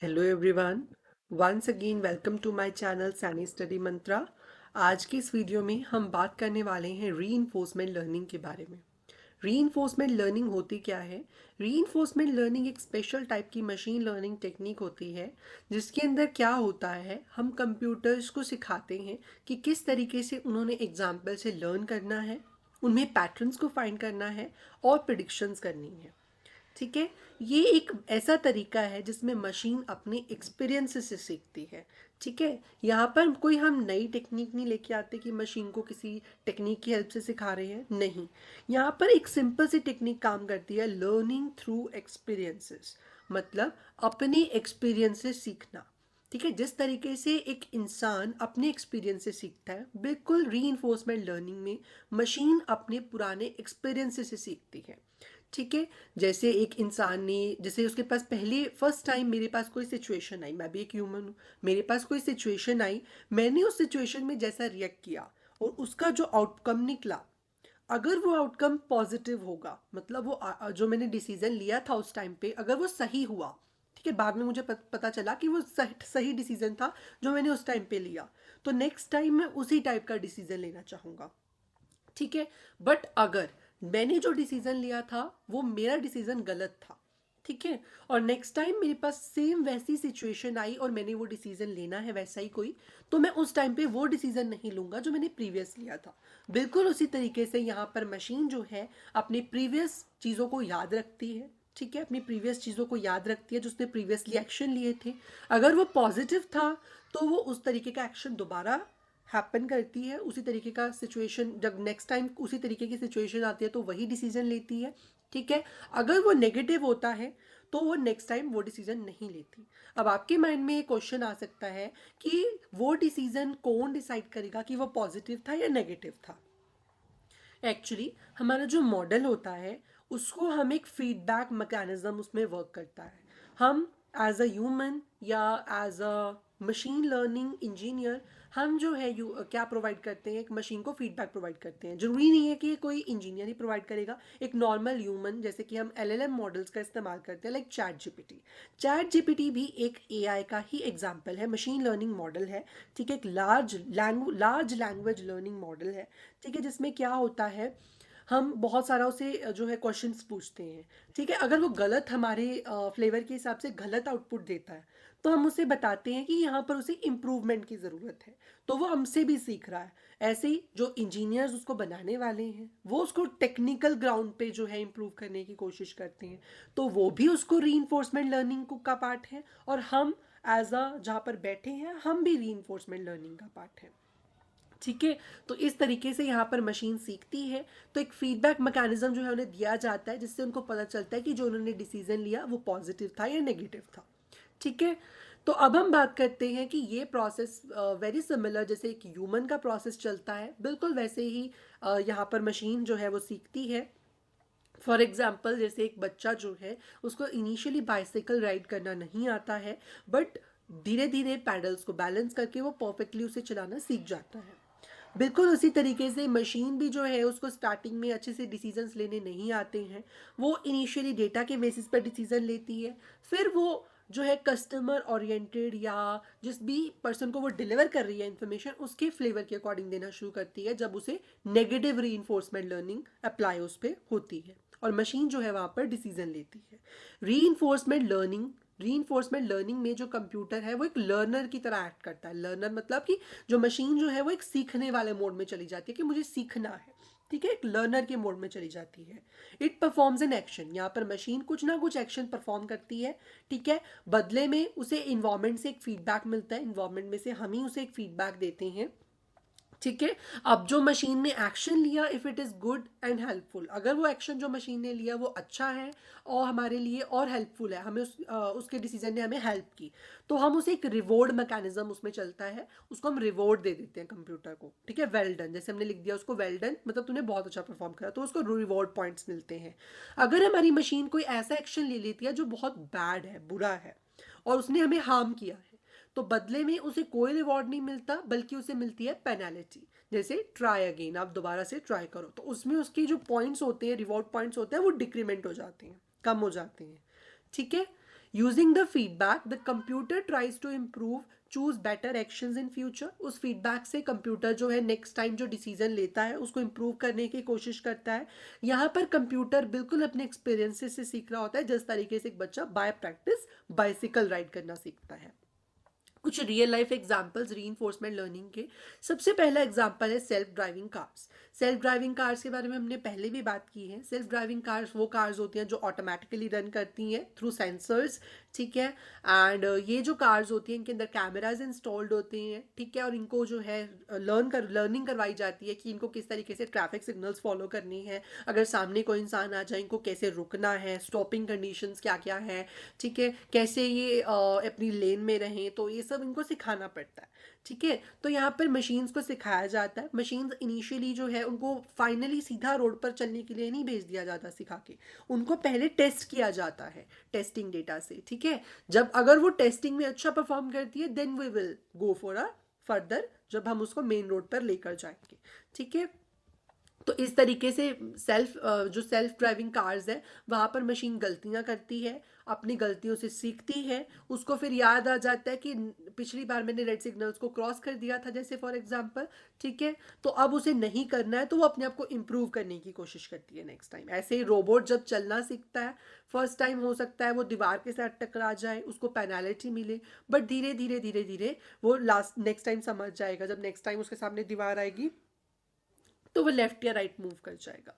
Hello everyone, once again welcome to my channel Saini study mantra. आज की इस वीडियो में हम बात करने वाले हैं रीइंफोर्समेंट लर्निंग के बारे में। रीइंफोर्समेंट लर्निंग होती क्या है? रीइंफोर्समेंट लर्निंग एक स्पेशल टाइप की मशीन लर्निंग टेक्निक होती है जिसके अंदर क्या होता है, हम कंप्यूटर्स को सिखाते हैं कि किस तरीके से उन्होंने एग्जाम्पल से लर्न करना है, उनमें पैटर्न्स को फाइंड करना है और प्रिडिक्शंस करनी है। ठीक है। ये एक ऐसा तरीका है जिसमें मशीन अपने एक्सपीरियंस से सीखती है। ठीक है। यहाँ पर कोई हम नई टेक्निक नहीं लेके आते कि मशीन को किसी टेक्निक की हेल्प से सिखा रहे हैं, नहीं। यहाँ पर एक सिंपल सी टेक्निक काम करती है, लर्निंग थ्रू एक्सपीरियंसेस। मतलब अपने एक्सपीरियंस से सीखना। ठीक है। जिस तरीके से एक इंसान अपने एक्सपीरियंस से सीखता है, बिल्कुल री लर्निंग में मशीन अपने पुराने एक्सपीरियंस से सीखती है। ठीक है। जैसे एक इंसान ने, जैसे उसके पास पहले फर्स्ट टाइम मेरे पास कोई सिचुएशन आई, मैं भी एक ह्यूमन हूँ, मेरे पास कोई सिचुएशन आई, मैंने उस सिचुएशन में जैसा रिएक्ट किया और उसका जो आउटकम निकला, अगर वो आउटकम पॉजिटिव होगा, मतलब वो जो मैंने डिसीजन लिया था उस टाइम पे, अगर वो सही हुआ, ठीक है, बाद में मुझे पता चला कि वो सही डिसीजन था जो मैंने उस टाइम पे लिया, तो नेक्स्ट टाइम मैं उसी टाइप का डिसीजन लेना चाहूंगा। ठीक है। बट अगर मैंने जो डिसीजन लिया था वो मेरा डिसीजन गलत था, ठीक है, और नेक्स्ट टाइम मेरे पास सेम वैसी सिचुएशन आई और मैंने वो डिसीजन लेना है वैसा ही कोई, तो मैं उस टाइम पे वो डिसीजन नहीं लूंगा जो मैंने प्रीवियस लिया था। बिल्कुल उसी तरीके से यहाँ पर मशीन जो है अपने प्रीवियस चीज़ों को याद रखती है। ठीक है। अपनी प्रीवियस चीज़ों को याद रखती है जो उसने प्रीवियसली एक्शन लिए थे। अगर वो पॉजिटिव था तो वो उस तरीके का एक्शन दोबारा हैपन करती है, उसी तरीके का सिचुएशन जब नेक्स्ट टाइम उसी तरीके की सिचुएशन आती है तो वही डिसीजन लेती है। ठीक है। अगर वो नेगेटिव होता है तो वो नेक्स्ट टाइम वो डिसीजन नहीं लेती। अब आपके माइंड में ये क्वेश्चन आ सकता है कि वो डिसीजन कौन डिसाइड करेगा कि वो पॉजिटिव था या नेगेटिव था? एक्चुअली हमारा जो मॉडल होता है उसको हम एक फीडबैक मैकेनिज्म उसमें वर्क करता है। हम एज अ ह्यूमन या as a machine learning engineer, हम जो है क्या प्रोवाइड करते हैं, एक मशीन को फीडबैक प्रोवाइड करते हैं। जरूरी नहीं है कि ये कोई इंजीनियर ही प्रोवाइड करेगा, एक नॉर्मल ह्यूमन, जैसे कि हम एलएलएम मॉडल्स का इस्तेमाल करते हैं, लाइक चैट जीपीटी भी एक एआई का ही एग्जाम्पल है, मशीन लर्निंग मॉडल है। ठीक है। एक लार्ज लैंग्वेज लर्निंग मॉडल है। ठीक है। जिसमें क्या होता है, हम बहुत सारा उसे जो है क्वेश्चंस पूछते हैं। ठीक है। अगर वो गलत, हमारे फ्लेवर के हिसाब से गलत आउटपुट देता है, तो हम उसे बताते हैं कि यहाँ पर उसे इम्प्रूवमेंट की ज़रूरत है, तो वो हमसे भी सीख रहा है। ऐसे ही जो इंजीनियर्स उसको बनाने वाले हैं वो उसको टेक्निकल ग्राउंड पे जो है इम्प्रूव करने की कोशिश करते हैं, तो वो भी उसको री लर्निंग का पार्ट है। और हम एज अ जहाँ पर बैठे हैं हम भी री लर्निंग का पार्ट है। ठीक है। तो इस तरीके से यहाँ पर मशीन सीखती है। तो एक फीडबैक मैकेनिज्म जो है उन्हें दिया जाता है जिससे उनको पता चलता है कि जो उन्होंने डिसीजन लिया वो पॉजिटिव था या नेगेटिव था। ठीक है। तो अब हम बात करते हैं कि ये प्रोसेस वेरी सिमिलर, जैसे एक ह्यूमन का प्रोसेस चलता है बिल्कुल वैसे ही यहाँ पर मशीन जो है वो सीखती है। फॉर एग्जाम्पल, जैसे एक बच्चा जो है उसको इनिशियली बाइसाइकिल राइड करना नहीं आता है, बट धीरे धीरे पैडल्स को बैलेंस करके वो परफेक्टली उसे चलाना सीख जाता है। बिल्कुल उसी तरीके से मशीन भी जो है उसको स्टार्टिंग में अच्छे से डिसीजंस लेने नहीं आते हैं, वो इनिशियली डेटा के बेसिस पर डिसीजन लेती है। फिर वो जो है कस्टमर ओरिएंटेड या जिस भी पर्सन को वो डिलीवर कर रही है इंफॉर्मेशन उसके फ्लेवर के अकॉर्डिंग देना शुरू करती है, जब उसे नेगेटिव री लर्निंग अप्लाई उस पर होती है और मशीन जो है वहाँ पर डिसीजन लेती है। री लर्निंग में जो कंप्यूटर है वो एक लर्नर की तरह एक्ट करता है। लर्नर मतलब कि जो मशीन जो है वो एक सीखने वाले मोड में चली जाती है कि मुझे सीखना है। ठीक है। एक लर्नर के मोड में चली जाती है। इट परफॉर्म्स एन एक्शन, यहाँ पर मशीन कुछ ना कुछ एक्शन परफॉर्म करती है। ठीक है। बदले में उसे इन्वायरमेंट से एक फीडबैक मिलता है, इन्वायरमेंट में से हम ही उसे एक फीडबैक देते हैं। ठीक है। अब जो मशीन ने एक्शन लिया, if it is good and helpful, अगर वो एक्शन जो मशीन ने लिया वो अच्छा है और हमारे लिए और हेल्पफुल है, हमें उसके डिसीजन ने हमें हेल्प की, तो हम उसे एक रिवॉर्ड मैकेनिज्म उसमें चलता है, उसको हम रिवॉर्ड दे देते हैं कंप्यूटर को। ठीक है। वेल डन, जैसे हमने लिख दिया उसको वेल डन, मतलब तूने बहुत अच्छा परफॉर्म करा, तो उसको रिवॉर्ड पॉइंट्स मिलते हैं। अगर हमारी मशीन कोई ऐसा एक्शन ले लेती है जो बहुत बैड है, बुरा है, और उसने हमें हार्म किया है, तो बदले में उसे कोई रिवॉर्ड नहीं मिलता बल्कि उसे मिलती है पेनाल्टी। जैसे ट्राई अगेन, आप दोबारा से ट्राई करो, तो उसमें उसकी जो पॉइंट्स होते हैं, रिवॉर्ड पॉइंट्स होते हैं, वो डिक्रीमेंट हो जाते हैं, कम हो जाते हैं। ठीक है। Using the feedback the computer tries to improve choose better actions in future. उस फीडबैक से कंप्यूटर जो है नेक्स्ट टाइम जो डिसीजन लेता है उसको इम्प्रूव करने की कोशिश करता है। यहाँ पर कंप्यूटर बिल्कुल अपने एक्सपीरियंसेस से सीख रहा होता है, जिस तरीके से एक बच्चा बाय प्रैक्टिस बाइसिकल राइड करना सीखता है। कुछ real life examples reinforcement learning के। सबसे पहला एग्जांपल है self driving cars. Self driving cars के बारे में हमने पहले भी बात की है। सेल्फ ड्राइविंग कार्स वो कार्स होती हैं जो ऑटोमेटिकली रन करती हैं थ्रू सेंसर्स, ठीक है। एंड ये जो कार्स होती हैं इनके अंदर कैमराज इंस्टॉल्ड होते हैं, ठीक है, और इनको जो है लर्निंग करवाई जाती है कि इनको किस तरीके से ट्रैफिक सिग्नल्स फॉलो करनी है, अगर सामने कोई इंसान आ जाए इनको कैसे रुकना है, स्टॉपिंग कंडीशंस क्या क्या है, ठीक है, कैसे ये अपनी लेन में रहें, तो ये सब इनको सिखाना पड़ता है, ठीक है। तो यहाँ पर मशीन्स को सिखाया जाता है। मशीन्स इनिशियली जो है उनको फाइनली सीधा रोड पर चलने के लिए नहीं भेज दिया जाता सिखा के, उनको पहले टेस्ट किया जाता है टेस्टिंग डेटा से, ठीक है। जब अगर वो टेस्टिंग में अच्छा परफॉर्म करती है then we will go for a further, जब हम उसको मेन रोड पर लेकर जाएंगे, ठीक है। तो इस तरीके से जो सेल्फ ड्राइविंग कार्स है वहाँ पर मशीन गलतियाँ करती है, अपनी गलतियों से सीखती है, उसको फिर याद आ जाता है कि पिछली बार मैंने रेड सिग्नल्स को क्रॉस कर दिया था जैसे फॉर एग्जांपल, ठीक है, तो अब उसे नहीं करना है, तो वो अपने आप को इम्प्रूव करने की कोशिश करती है नेक्स्ट टाइम। ऐसे ही रोबोट जब चलना सीखता है, फर्स्ट टाइम हो सकता है वो दीवार के साथ टकरा जाए, उसको पेनाल्टी मिले, बट धीरे धीरे धीरे धीरे वो नेक्स्ट टाइम समझ जाएगा। जब नेक्स्ट टाइम उसके सामने दीवार आएगी तो वो लेफ्ट या राइट मूव कर जाएगा।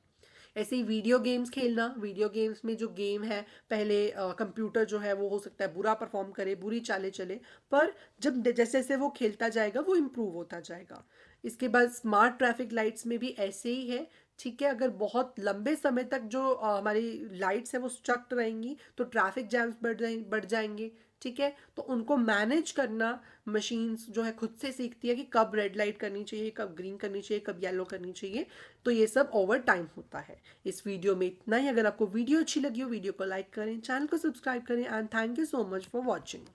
ऐसे ही वीडियो गेम्स खेलना, वीडियो गेम्स में जो गेम है पहले कंप्यूटर जो है वो हो सकता है बुरा परफॉर्म करे, बुरी चालें चले, पर जब जैसे जैसे वो खेलता जाएगा वो इम्प्रूव होता जाएगा। इसके बाद स्मार्ट ट्रैफिक लाइट्स में भी ऐसे ही है, ठीक है। अगर बहुत लंबे समय तक जो हमारी लाइट्स है वो स्ट्रक रहेंगी तो ट्रैफिक जैम्स बढ़ जाएंगे, ठीक है। तो उनको मैनेज करना मशीन्स जो है खुद से सीखती है कि कब रेड लाइट करनी चाहिए, कब ग्रीन करनी चाहिए, कब येलो करनी चाहिए। तो ये सब ओवर टाइम होता है। इस वीडियो में इतना ही। अगर आपको वीडियो अच्छी लगी हो वीडियो को लाइक करें, चैनल को सब्सक्राइब करें, and thank you so much for watching.